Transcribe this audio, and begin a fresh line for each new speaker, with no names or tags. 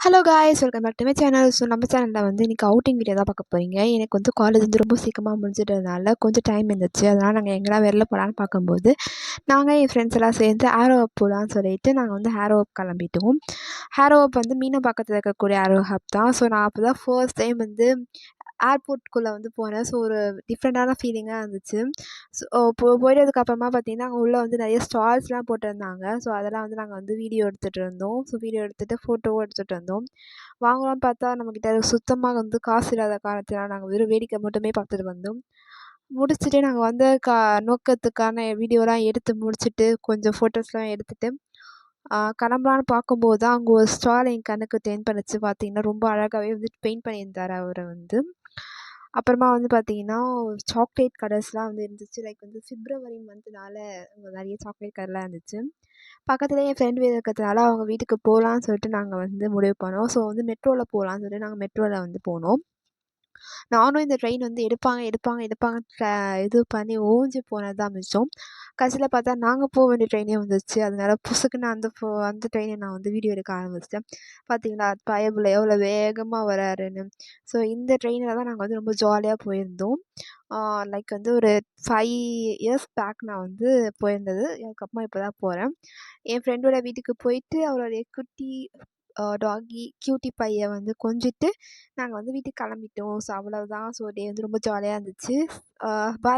Hello guys, welcome back to my channel. So நம்ம சேனலில் வந்து இன்றைக்கி அவுட்டிங் வீடியோ தான் பார்க்க போகிறீங்க. எனக்கு வந்து காலேஜ் வந்து ரொம்ப சீக்கிரமாக முடிஞ்சிட்டதுனால கொஞ்சம் டைம் இருந்துச்சு. அதனால் நாங்கள் எங்கெல்லாம் வெளில போகலான்னு பார்க்கும்போது நாங்கள் என் ஃப்ரெண்ட்ஸ் எல்லாம் சேர்ந்து ஹேரோஹப் போகலான்னு சொல்லிட்டு நாங்கள் வந்து ஹேரோஹப் கிளம்பிட்டோம். ஹேரோஹப் வந்து மீனம்பாக்கத்தில் இருக்கக்கூடிய ஹேரோஹப் தான். ஸோ நான் அப்போ தான் ஃபர்ஸ்ட் டைம் வந்து ஏர்போர்ட்குள்ளே வந்து போனேன். ஸோ ஒரு டிஃப்ரெண்ட்டான ஃபீலிங்காக இருந்துச்சு. ஸோ போயிட்டதுக்கப்புறமா பார்த்தீங்கன்னா, அங்கே உள்ளே வந்து நிறைய ஸ்டால்ஸ்லாம் போட்டிருந்தாங்க. ஸோ அதெல்லாம் வந்து நாங்கள் வந்து வீடியோ எடுத்துகிட்டு இருந்தோம். ஸோ வீடியோ எடுத்துகிட்டு ஃபோட்டோவும் எடுத்துகிட்டு இருந்தோம். வாங்கலாம்னு பார்த்தா நம்மக்கிட்ட சுத்தமாக வந்து காசு இல்லாத காரணத்தினால நாங்கள் வெறும் வேடிக்கை மட்டுமே பார்த்துட்டு வந்தோம். முடிச்சுட்டு நாங்கள் வந்த நோக்கத்துக்கான வீடியோலாம் எடுத்து முடிச்சுட்டு கொஞ்சம் ஃபோட்டோஸ்லாம் எடுத்துகிட்டு கிளம்பலான்னு பார்க்கும்போது தான் அங்கே ஒரு ஸ்டால் என் கண்ணுக்கு தென்பட்டுச்சு. பார்த்தீங்கன்னா ரொம்ப அழகாகவே வந்து பெயிண்ட் பண்ணியிருந்தார் அவர் வந்து. அப்புறமா வந்து பார்த்தீங்கன்னா சாக்லேட் கலர்ஸ்லாம் வந்து இருந்துச்சு. லைக் வந்து பிப்ரவரி மந்த்னால அங்கே நிறைய சாக்லேட் கலர்லாம் இருந்துச்சு. பக்கத்துலேயே என் ஃப்ரெண்ட் வீடு இருக்கிறதுனால அவங்க வீட்டுக்கு போகலான்னு சொல்லிட்டு நாங்கள் வந்து முடிவு பண்ணோம். ஸோ வந்து மெட்ரோவில் போகலான்னு சொல்லிட்டு நாங்கள் மெட்ரோவில் வந்து போனோம். நானும் இந்த ட்ரெயின் வந்து எடுப்பாங்க இது பண்ணி ஓஞ்சி போனது தான் மிச்சம். கடைசியில் பார்த்தா நாங்கள் போக வேண்டிய ட்ரெயினே வந்துருச்சு. அதனால புசுக்குன்னு அந்த ட்ரெயினை நான் வந்து வீடியோ எடுக்க ஆரம்பிச்சிட்டேன். பார்த்தீங்களா பயபுள்ள எவ்வளோ வேகமாக வராருன்னு. ஸோ இந்த ட்ரெயினில் தான் நாங்கள் வந்து ரொம்ப ஜாலியாக போயிருந்தோம். லைக் வந்து ஒரு 5 இயர்ஸ் பேக் நான் வந்து போயிருந்தது. அதுக்கப்புறமா இப்போ தான் போகிறேன். என் ஃப்ரெண்டோட வீட்டுக்கு போயிட்டு அவளுடைய குட்டி டாகி கியூட்டி பையன் வந்து கொஞ்சிட்டு நாங்கள் வந்து வீட்டுக்கு கிளம்பிட்டோம். ஸோ அவ்வளவுதான். ஸோ டே வந்து ரொம்ப ஜாலியாக இருந்துச்சு. பாய்.